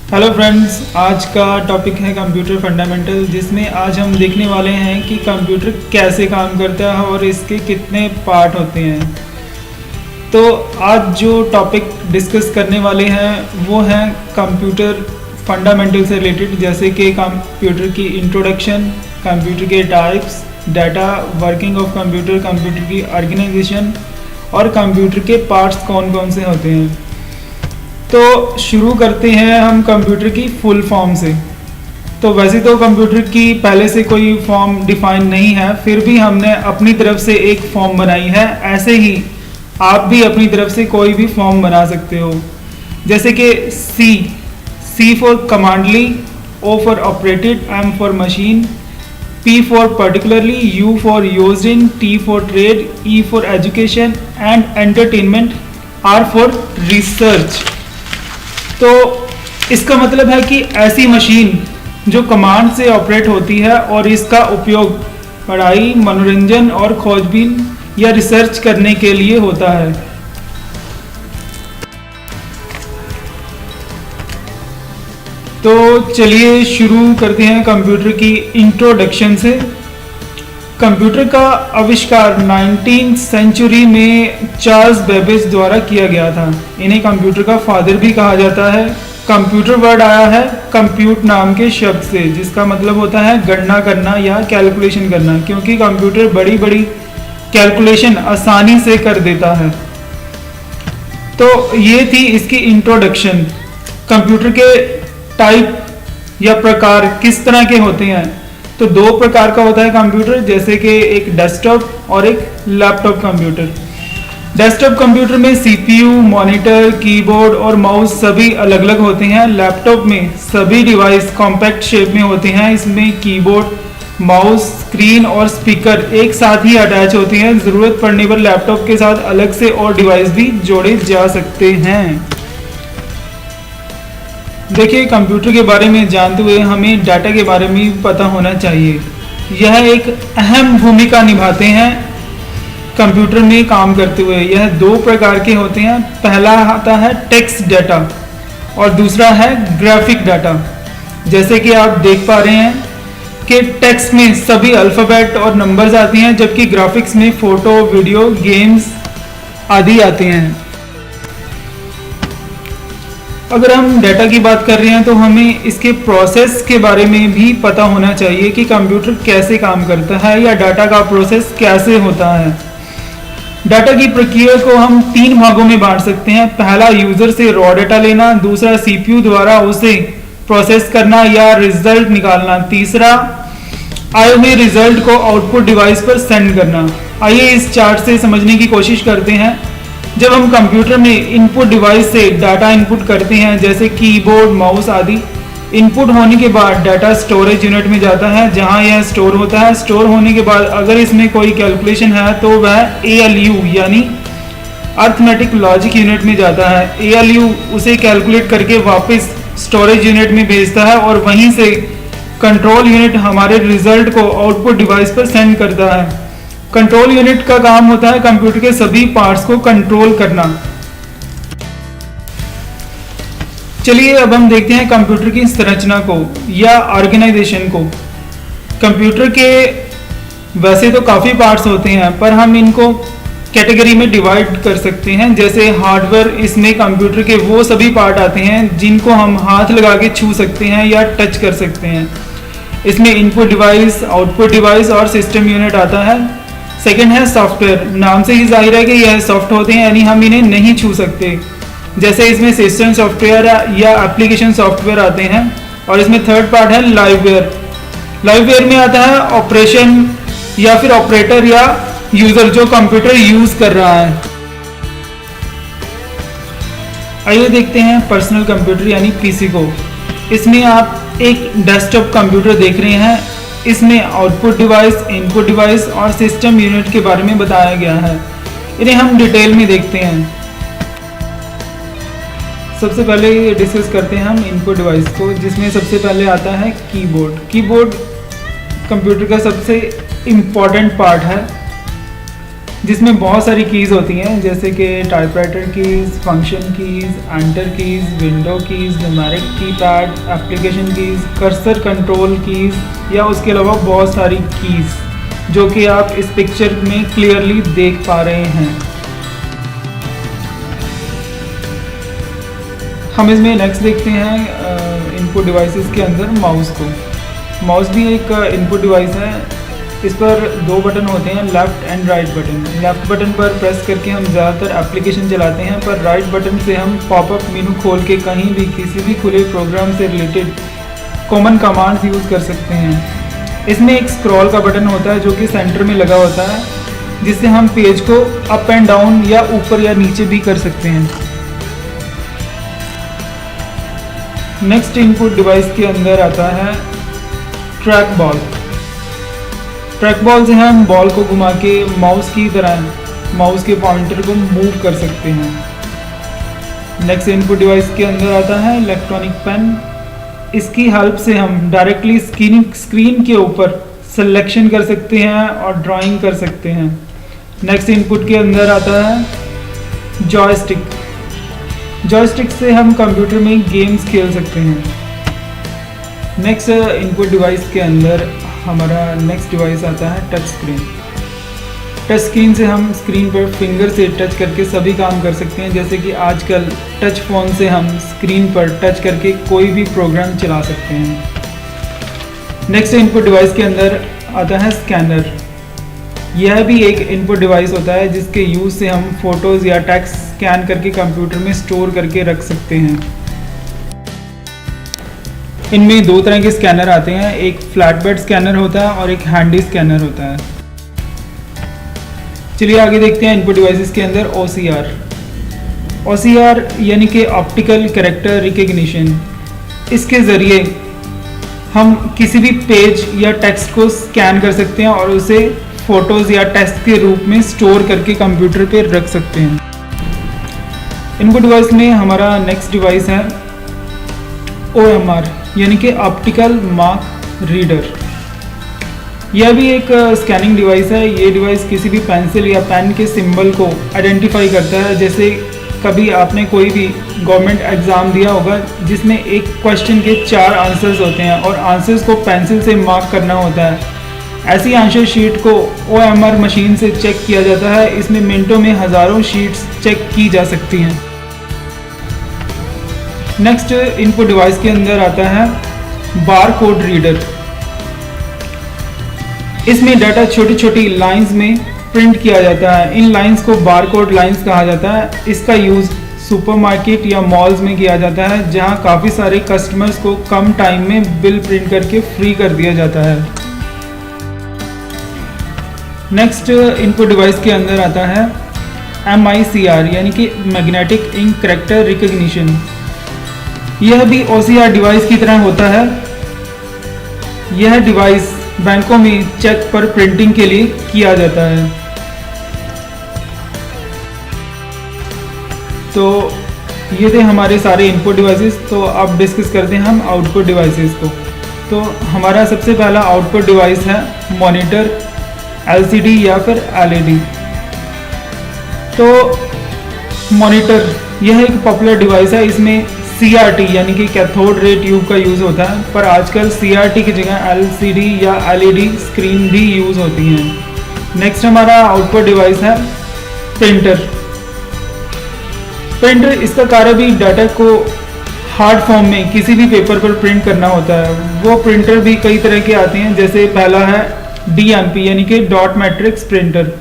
Hello friends, आज का topic है कंप्यूटर फंडामेंटल, जिसमें आज हम देखने वाले हैं कि कंप्यूटर कैसे काम करता है और इसके कितने पार्ट होते हैं। तो आज जो टॉपिक डिस्कस करने वाले हैं वो हैं कंप्यूटर फंडामेंटल से रिलेटेड, जैसे कि कंप्यूटर की इंट्रोडक्शन, कंप्यूटर के types, data, working of computer, computer की ऑर्गेनाइजेशन और कंप्यूटर के पार्ट्स कौन कौन से होते हैं। तो शुरू करते हैं हम कंप्यूटर की फुल फॉर्म से। तो वैसे तो कंप्यूटर की पहले से कोई फॉर्म डिफाइन नहीं है, फिर भी हमने अपनी तरफ से एक फॉर्म बनाई है। ऐसे ही आप भी अपनी तरफ से कोई भी फॉर्म बना सकते हो, जैसे कि C for commonly, O for operated, M for machine, P for particularly, U for used in, T for trade, E for education and entertainment, R for research। तो इसका मतलब है कि ऐसी मशीन जो कमांड से ऑपरेट होती है और इसका उपयोग पढ़ाई, मनोरंजन और खोजबीन या रिसर्च करने के लिए होता है। तो चलिए शुरू करते हैं कंप्यूटर की इंट्रोडक्शन से। कंप्यूटर का आविष्कार 19th सेंचुरी में चार्ल्स बेबेज द्वारा किया गया था। इन्हें कंप्यूटर का फादर भी कहा जाता है। कंप्यूटर वर्ड आया है कंप्यूट नाम के शब्द से, जिसका मतलब होता है गणना करना या कैलकुलेशन करना, क्योंकि कंप्यूटर बड़ी बड़ी कैलकुलेशन आसानी से कर देता है। तो ये थी इसकी इंट्रोडक्शन। कंप्यूटर के टाइप या प्रकार किस तरह के होते हैं, तो दो प्रकार का होता है कंप्यूटर, जैसे कि एक डेस्कटॉप और एक लैपटॉप कंप्यूटर। डेस्कटॉप कंप्यूटर में सीपीयू, मॉनिटर, कीबोर्ड और माउस सभी अलग अलग होते हैं। लैपटॉप में सभी डिवाइस कॉम्पैक्ट शेप में होते हैं। इसमें कीबोर्ड, माउस, स्क्रीन और स्पीकर एक साथ ही अटैच होते हैं। ज़रूरत पड़ने पर लैपटॉप के साथ अलग से और डिवाइस भी जोड़े जा सकते हैं। देखिए, कंप्यूटर के बारे में जानते हुए हमें डाटा के बारे में भी पता होना चाहिए। यह एक अहम भूमिका निभाते हैं कंप्यूटर में काम करते हुए। यह दो प्रकार के होते हैं। पहला आता है टेक्स्ट डाटा और दूसरा है ग्राफिक डाटा। जैसे कि आप देख पा रहे हैं कि टेक्स्ट में सभी अल्फ़ाबेट और नंबर्स आती हैं, जबकि ग्राफिक्स में फ़ोटो, वीडियो, गेम्स आदि आते हैं। अगर हम डाटा की बात कर रहे हैं तो हमें इसके प्रोसेस के बारे में भी पता होना चाहिए कि कंप्यूटर कैसे काम करता है या डाटा का प्रोसेस कैसे होता है। डाटा की प्रक्रिया को हम तीन भागों में बांट सकते हैं। पहला, यूजर से रॉ डाटा लेना। दूसरा, सीपीयू द्वारा उसे प्रोसेस करना या रिजल्ट निकालना। तीसरा, आए हुए रिजल्ट को आउटपुट डिवाइस पर सेंड करना। आइए इस चार्ट से समझने की कोशिश करते हैं। जब हम कंप्यूटर में इनपुट डिवाइस से डाटा इनपुट करते हैं, जैसे कीबोर्ड, माउस आदि, इनपुट होने के बाद डाटा स्टोरेज यूनिट में जाता है, जहां यह स्टोर होता है। स्टोर होने के बाद अगर इसमें कोई कैलकुलेशन है तो वह ALU यानी अर्थमेटिक लॉजिक यूनिट में जाता है। ALU उसे कैलकुलेट करके वापस स्टोरेज यूनिट में भेजता है और वहीं से कंट्रोल यूनिट हमारे रिजल्ट को आउटपुट डिवाइस पर सेंड करता है। कंट्रोल यूनिट का काम होता है कंप्यूटर के सभी पार्ट्स को कंट्रोल करना। चलिए अब हम देखते हैं कंप्यूटर की संरचना को या ऑर्गेनाइजेशन को। कंप्यूटर के वैसे तो काफ़ी पार्ट्स होते हैं, पर हम इनको कैटेगरी में डिवाइड कर सकते हैं। जैसे हार्डवेयर, इसमें कंप्यूटर के वो सभी पार्ट आते हैं जिनको हम हाथ लगा के छू सकते हैं या टच कर सकते हैं। इसमें इनपुट डिवाइस, आउटपुट डिवाइस और सिस्टम यूनिट आता है। सेकेंड है सॉफ्टवेयर। नाम से ही जाहिर है कि यह सॉफ्ट होते हैं, यानी हम इन्हें नहीं छू सकते। जैसे इसमें सिस्टम सॉफ्टवेयर या एप्लीकेशन सॉफ्टवेयर आते हैं। और इसमें थर्ड पार्ट है लाइववेयर। लाइववेयर में आता है ऑपरेशन या फिर ऑपरेटर या यूजर जो कंप्यूटर यूज कर रहा है। आइए देखते हैं पर्सनल कंप्यूटर यानी पीसी को। इसमें आप एक डेस्कटॉप कंप्यूटर देख रहे हैं। इसमें आउटपुट डिवाइस, इनपुट डिवाइस और सिस्टम यूनिट के बारे में बताया गया है। इन्हें हम डिटेल में देखते हैं। सबसे पहले डिस्कस करते हैं हम इनपुट डिवाइस को, जिसमें सबसे पहले आता है कीबोर्ड। कीबोर्ड कंप्यूटर का सबसे इम्पॉर्टेंट पार्ट है। जिसमें बहुत सारी कीज़ होती हैं, जैसे कि typewriter keys, function keys, enter keys, window keys, numeric keypad, application keys, cursor control keys या उसके अलावा बहुत सारी कीज़ जो कि आप इस पिक्चर में क्लियरली देख पा रहे हैं। हम इसमें नेक्स्ट देखते हैं इनपुट डिवाइसेस के अंदर माउस को। माउस भी एक इनपुट डिवाइस है। इस पर दो बटन होते हैं, left and right button. Left button पर प्रेस करके हम ज़्यादातर एप्लीकेशन चलाते हैं, पर राइट बटन से हम पॉपअप मेनू खोल के कहीं भी किसी भी खुले प्रोग्राम से रिलेटेड कॉमन कमांड्स यूज़ कर सकते हैं। इसमें एक स्क्रॉल का बटन होता है जो कि सेंटर में लगा होता है, जिससे हम पेज को अप एंड डाउन या ऊपर या नीचे भी कर सकते हैं। नेक्स्ट इनपुट डिवाइस के अंदर आता है ट्रैक बॉल। ट्रैक बॉल से हम बॉल को घुमा के माउस की तरह माउस के पॉइंटर को मूव कर सकते हैं। नेक्स्ट इनपुट डिवाइस के अंदर आता है इलेक्ट्रॉनिक पेन। इसकी हेल्प से हम डायरेक्टली स्क्रीन के ऊपर सिलेक्शन कर सकते हैं और ड्राइंग कर सकते हैं। नेक्स्ट इनपुट के अंदर आता है जॉयस्टिक। जॉयस्टिक से हम कंप्यूटर में गेम्स खेल सकते हैं। नेक्स्ट इनपुट डिवाइस के अंदर हमारा नेक्स्ट डिवाइस आता है टच स्क्रीन। टच स्क्रीन से हम स्क्रीन पर फिंगर से टच करके सभी काम कर सकते हैं, जैसे कि आजकल टच फ़ोन से हम स्क्रीन पर टच करके कोई भी प्रोग्राम चला सकते हैं। नेक्स्ट इनपुट डिवाइस के अंदर आता है स्कैनर। यह भी एक इनपुट डिवाइस होता है जिसके यूज़ से हम फ़ोटोज़ या टेक्स्ट स्कैन करके कंप्यूटर में स्टोर करके रख सकते हैं। इनमें दो तरह के स्कैनर आते हैं, एक फ्लैट बेड स्कैनर होता है और एक हैंडी स्कैनर होता है। चलिए आगे देखते हैं इनपुट डिवाइसेस के अंदर OCR। OCR यानी कि ऑप्टिकल कैरेक्टर रिकग्निशन। इसके ज़रिए हम किसी भी पेज या टेक्स्ट को स्कैन कर सकते हैं और उसे फ़ोटोज़ या टेक्स्ट के रूप में स्टोर करके कंप्यूटर पे रख सकते हैं। इनपुट डिवाइस में हमारा नेक्स्ट डिवाइस है OMR यानी कि ऑप्टिकल मार्क रीडर। यह भी एक स्कैनिंग डिवाइस है। ये डिवाइस किसी भी पेंसिल या पेन के सिंबल को आइडेंटिफाई करता है। जैसे कभी आपने कोई भी गवर्नमेंट एग्ज़ाम दिया होगा जिसमें एक क्वेश्चन के 4 आंसर्स होते हैं और आंसर्स को पेंसिल से मार्क करना होता है। ऐसी आंसर शीट को OMR मशीन से चेक किया जाता है। इसमें मिनटों में हज़ारों शीट्स चेक की जा सकती हैं। नेक्स्ट इनपुट डिवाइस के अंदर आता है बार कोड रीडर। इसमें डाटा छोटी छोटी लाइंस में प्रिंट किया जाता है। इन लाइंस को बार कोड लाइंस कहा जाता है। इसका यूज़ सुपरमार्केट या मॉल्स में किया जाता है, जहां काफ़ी सारे कस्टमर्स को कम टाइम में बिल प्रिंट करके फ्री कर दिया जाता है। नेक्स्ट इनपुट डिवाइस के अंदर आता है MICR यानी कि मैग्नेटिक इंक कैरेक्टर रिकग्निशन। यह भी OCR डिवाइस की तरह होता है। यह डिवाइस बैंकों में चेक पर प्रिंटिंग के लिए किया जाता है। तो ये थे हमारे सारे इनपुट डिवाइसेस। तो अब डिस्कस करते हैं हम आउटपुट डिवाइसेस को। तो हमारा सबसे पहला आउटपुट डिवाइस है मॉनिटर, LCD या फिर LED। तो मॉनिटर यह एक पॉपुलर डिवाइस है। इसमें CRT यानी कि कैथोड रे ट्यूब का यूज़ होता है, पर आजकल CRT की जगह LCD या LED स्क्रीन भी यूज़ होती हैं। नेक्स्ट हमारा आउटपुट डिवाइस है प्रिंटर। प्रिंटर इसका कार्य भी डाटा को हार्ड फॉर्म में किसी भी पेपर पर प्रिंट करना होता है। वो प्रिंटर भी कई तरह के आते हैं, जैसे पहला है DMP यानी कि डॉट मैट्रिक्स प्रिंटर।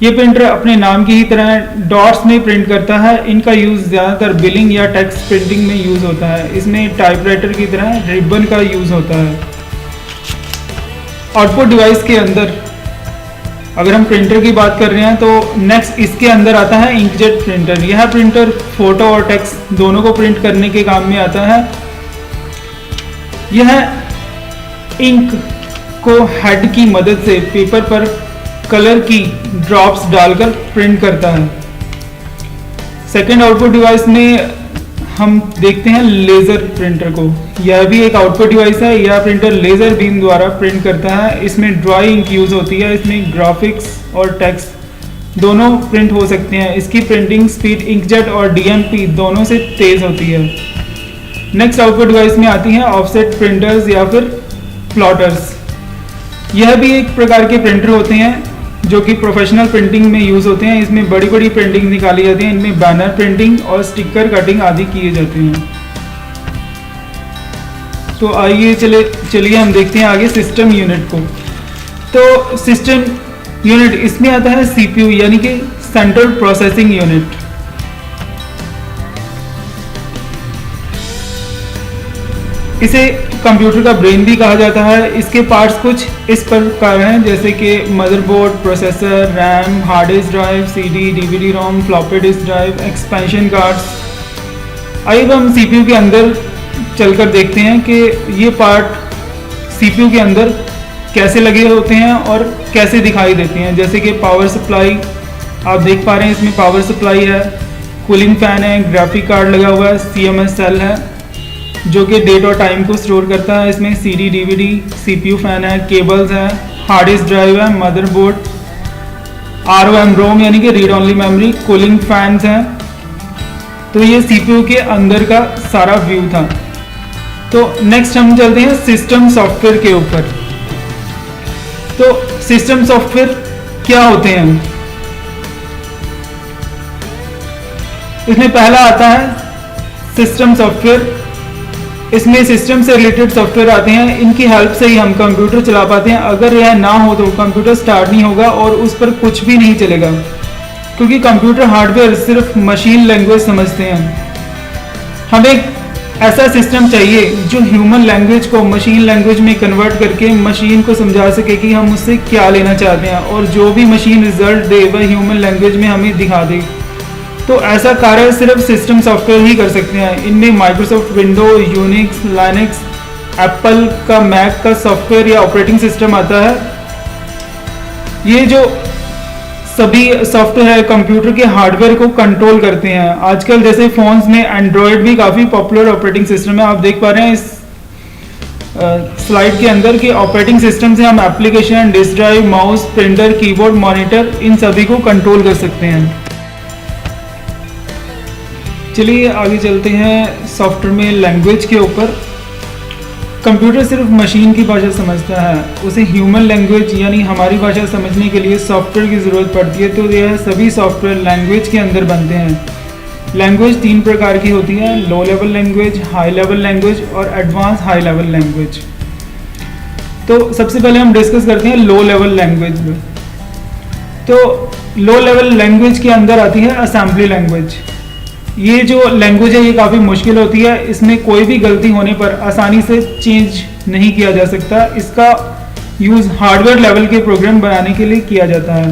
ये प्रिंटर अपने नाम की ही तरह डॉट्स में प्रिंट करता है। इनका यूज़ ज़्यादातर बिलिंग या टेक्स्ट प्रिंटिंग में यूज़ होता है। इसमें टाइपराइटर की तरह रिबन का यूज़ होता है। आउटपुट डिवाइस के अंदर अगर हम प्रिंटर की बात कर रहे हैं तो नेक्स्ट इसके अंदर आता है इंकजेट प्रिंटर। यह प्रिंटर फोटो और टेक्स्ट दोनों को प्रिंट करने के काम में आता है। यह इंक को हेड की मदद से पेपर पर कलर की ड्रॉप्स डालकर प्रिंट करता है। सेकेंड आउटपुट डिवाइस में हम देखते हैं लेज़र प्रिंटर को। यह भी एक आउटपुट डिवाइस है। यह प्रिंटर लेज़र बीम द्वारा प्रिंट करता है। इसमें ड्राई इंक यूज़ होती है। इसमें ग्राफिक्स और टेक्स्ट दोनों प्रिंट हो सकते हैं। इसकी प्रिंटिंग स्पीड इंकजेट और डीएमपी दोनों से तेज़ होती है। नेक्स्ट आउटपुट डिवाइस में आती हैं ऑफसेट प्रिंटर्स या फिर प्लॉटर्स। यह भी एक प्रकार के प्रिंटर होते हैं जो कि प्रोफेशनल प्रिंटिंग में यूज़ होते हैं। इसमें बड़ी बड़ी प्रिंटिंग निकाली जाती है। इनमें बैनर प्रिंटिंग और स्टिकर कटिंग आदि किए जाते हैं। तो आइए चलिए हम देखते हैं आगे सिस्टम यूनिट को। तो सिस्टम यूनिट इसमें आता है सीपीयू यानी कि सेंट्रल प्रोसेसिंग यूनिट। इसे कंप्यूटर का ब्रेन भी कहा जाता है। इसके पार्ट्स कुछ इस प्रकार हैं, जैसे कि motherboard, processor, RAM, hard disk drive, CD, DVD ROM, floppy disk drive, expansion cards. आइए हम सीपीयू के अंदर चलकर देखते हैं कि ये पार्ट सीपीयू के अंदर कैसे लगे होते हैं और कैसे दिखाई देते हैं। जैसे कि पावर सप्लाई आप देख पा रहे हैं, इसमें पावर सप्लाई है, कूलिंग फैन है, ग्राफिक कार्ड लगा हुआ है, सीएमएस सेल है जो कि डेट और टाइम को स्टोर करता है। इसमें सीडी, डीवीडी, सीपीयू फैन है, केबल्स है, हार्ड डिस्क ड्राइव है, मदरबोर्ड, आरओएम रोम यानी कि read only memory, cooling fans हैं। तो ये सीपीयू के अंदर का सारा व्यू था। तो नेक्स्ट हम चलते हैं सिस्टम सॉफ्टवेयर के ऊपर। तो सिस्टम सॉफ्टवेयर क्या होते हैं? इसमें पहला आता है सिस्टम सॉफ्टवेयर। इसमें सिस्टम से रिलेटेड सॉफ्टवेयर आते हैं। इनकी हेल्प से ही हम कंप्यूटर चला पाते हैं। अगर यह ना हो तो कंप्यूटर स्टार्ट नहीं होगा और उस पर कुछ भी नहीं चलेगा, क्योंकि कंप्यूटर हार्डवेयर सिर्फ मशीन लैंग्वेज समझते हैं। हमें ऐसा सिस्टम चाहिए जो ह्यूमन लैंग्वेज को मशीन लैंग्वेज में कन्वर्ट करके मशीन को समझा सके कि हम उससे क्या लेना चाहते हैं, और जो भी मशीन रिजल्ट दे वह ह्यूमन लैंग्वेज में हमें दिखा दे। तो ऐसा कार्य सिर्फ सिस्टम सॉफ्टवेयर ही कर सकते हैं। इनमें Microsoft window, Unix, Linux, Apple का मैक का सॉफ्टवेयर या ऑपरेटिंग सिस्टम आता है। ये जो सभी सॉफ्टवेयर है कंप्यूटर के हार्डवेयर को कंट्रोल करते हैं। आजकल जैसे फोन्स में एंड्रॉयड भी काफ़ी पॉपुलर ऑपरेटिंग सिस्टम है। आप देख पा रहे हैं इस स्लाइड के अंदर कि ऑपरेटिंग सिस्टम से हम application, disk drive, mouse, printer, keyboard, monitor इन सभी को कंट्रोल कर सकते हैं। चलिए आगे चलते हैं सॉफ्टवेयर में लैंग्वेज के ऊपर। कंप्यूटर सिर्फ मशीन की भाषा समझता है, उसे ह्यूमन लैंग्वेज यानी हमारी भाषा समझने के लिए सॉफ्टवेयर की ज़रूरत पड़ती है। तो यह सभी सॉफ्टवेयर लैंग्वेज के अंदर बनते हैं। लैंग्वेज 3 प्रकार की होती है: low level language, high level language और एडवांस हाई लेवल लैंग्वेज। तो सबसे पहले हम डिस्कस करते हैं लो लेवल लैंग्वेज में। तो लो लेवल लैंग्वेज के अंदर आती है असेंबली लैंग्वेज। ये जो लैंग्वेज है ये काफ़ी मुश्किल होती है। इसमें कोई भी गलती होने पर आसानी से चेंज नहीं किया जा सकता। इसका यूज़ हार्डवेयर लेवल के प्रोग्राम बनाने के लिए किया जाता है।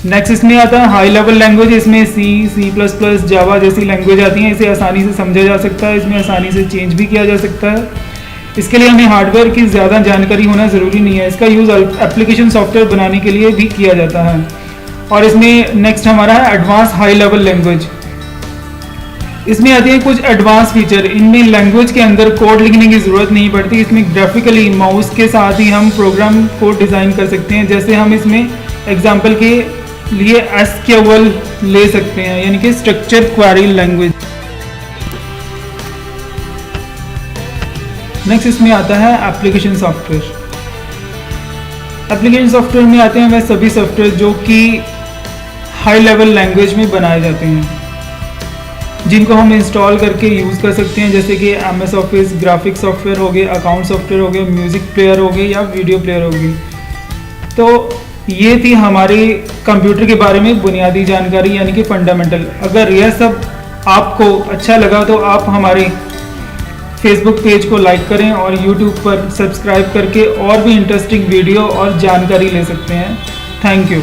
नेक्स्ट इसमें आता है हाई लेवल लैंग्वेज। इसमें C++, जावा जैसी लैंग्वेज आती हैं। इसे आसानी से समझा जा सकता है, इसमें आसानी से चेंज भी किया जा सकता है। इसके लिए हमें हार्डवेयर की ज़्यादा जानकारी होना ज़रूरी नहीं है। इसका यूज़ एप्लीकेशन सॉफ्टवेयर बनाने के लिए भी किया जाता है। और इसमें नेक्स्ट हमारा है एडवांस हाई लेवल लैंग्वेज। इसमें आती है कुछ एडवांस फीचर। इनमें लैंग्वेज के अंदर कोड लिखने की ज़रूरत नहीं पड़ती। इसमें ग्राफिकली माउस के साथ ही हम प्रोग्राम को डिज़ाइन कर सकते हैं। जैसे हम इसमें एग्जांपल के लिए SQL ले सकते हैं, यानी कि स्ट्रक्चर क्वेरी लैंग्वेज। नेक्स्ट इसमें आता है एप्लीकेशन सॉफ्टवेयर। एप्लीकेशन सॉफ्टवेयर में आते हैं वह सभी सॉफ्टवेयर जो कि हाई लेवल लैंग्वेज में बनाए जाते हैं, जिनको हम इंस्टॉल करके यूज़ कर सकते हैं। जैसे कि MS ऑफिस, ग्राफिक सॉफ्टवेयर हो गए, अकाउंट सॉफ्टवेयर हो गए, म्यूज़िक प्लेयर हो गए या वीडियो प्लेयर हो गई। तो ये थी हमारे कंप्यूटर के बारे में बुनियादी जानकारी, यानी कि फंडामेंटल। अगर यह सब आपको अच्छा लगा तो आप हमारे फेसबुक पेज को लाइक करें और यूट्यूब पर सब्सक्राइब करके और भी इंटरेस्टिंग वीडियो और जानकारी ले सकते हैं। Thank you.